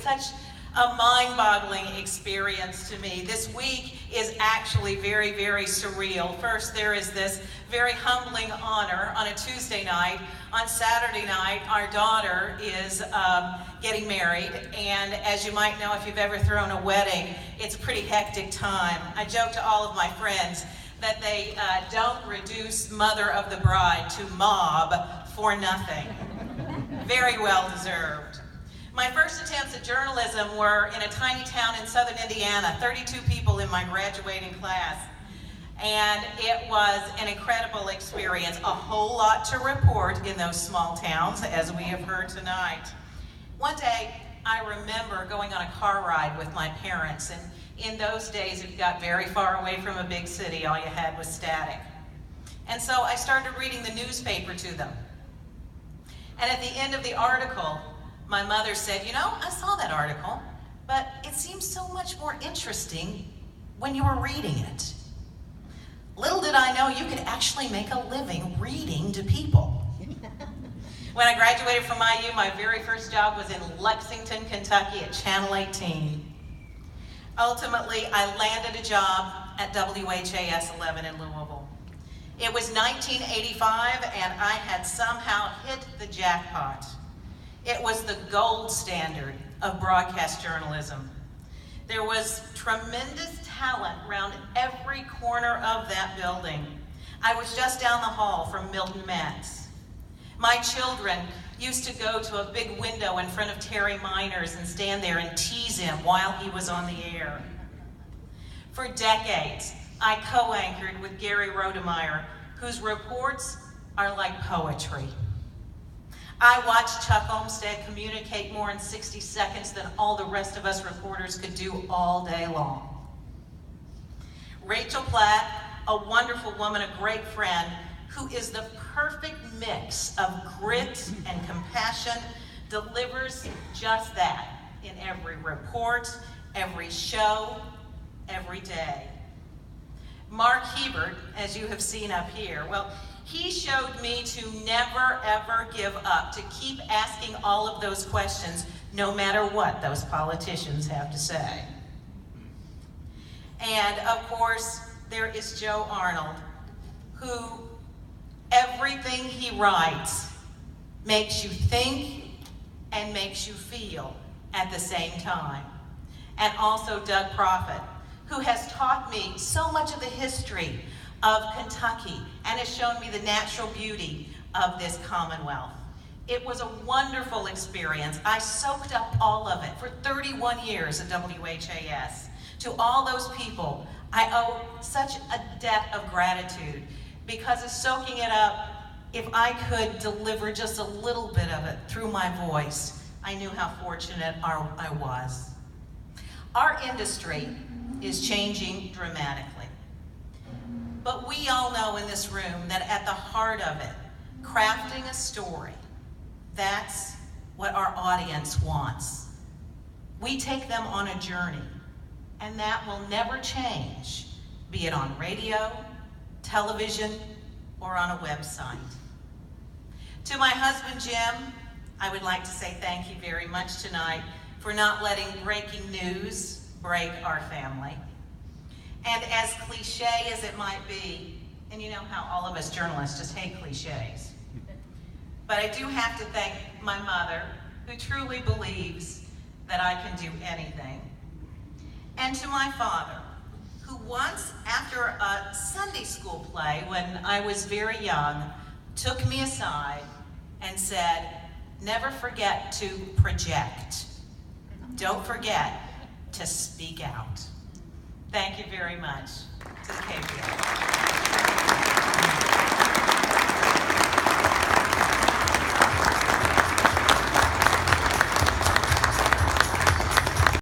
such a mind-boggling experience to me. This week is actually very, very surreal. First, there is this very humbling honor on a Tuesday night. On Saturday night, our daughter is getting married, and as you might know if you've ever thrown a wedding, it's a pretty hectic time. I joke to all of my friends that they don't reduce mother of the bride to mob for nothing. Very well deserved. My first attempts at journalism were in a tiny town in southern Indiana, 32 people in my graduating class. And it was an incredible experience, a whole lot to report in those small towns, as we have heard tonight. One day, I remember going on a car ride with my parents, and in those days, if you got very far away from a big city, all you had was static. And so I started reading the newspaper to them. And at the end of the article, my mother said, "You know, I saw that article, but it seems so much more interesting when you were reading it." Little did I know you could actually make a living reading to people. When I graduated from IU, my very first job was in Lexington, Kentucky at Channel 18. Ultimately, I landed a job at WHAS 11 in Louisville. It was 1985, and I had somehow hit the jackpot. It was the gold standard of broadcast journalism. There was tremendous talent around every corner of that building. I was just down the hall from Milton Metz. My children used to go to a big window in front of Terry Miners and stand there and tease him while he was on the air. For decades, I co-anchored with Gary Rodemeyer, whose reports are like poetry. I watched Chuck Olmstead communicate more in 60 seconds than all the rest of us reporters could do all day long. Rachel Platt, a wonderful woman, a great friend, who is the perfect mix of grit and compassion, delivers just that in every report, every show, every day. Mark Hebert, as you have seen up here, well, he showed me to never, ever give up, to keep asking all of those questions, no matter what those politicians have to say. And of course, there is Joe Arnold, who everything he writes makes you think and makes you feel at the same time. And also Doug Prophet, who has taught me so much of the history of Kentucky and has shown me the natural beauty of this Commonwealth. It was a wonderful experience. I soaked up all of it for 31 years at WHAS. To all those people, I owe such a debt of gratitude because of soaking it up. If I could deliver just a little bit of it through my voice, I knew how fortunate I was. Our industry is changing dramatically. But we all know in this room that at the heart of it, crafting a story, that's what our audience wants. We take them on a journey, and that will never change, be it on radio, television, or on a website. To my husband, Jim, I would like to say thank you very much tonight for not letting breaking news break our family. And as cliche as it might be, and you know how all of us journalists just hate cliches, but I do have to thank my mother, who truly believes that I can do anything. And to my father, who once, after a Sunday school play when I was very young, took me aside and said, "Never forget to project. Don't forget to speak out." Thank you very much to the KPL.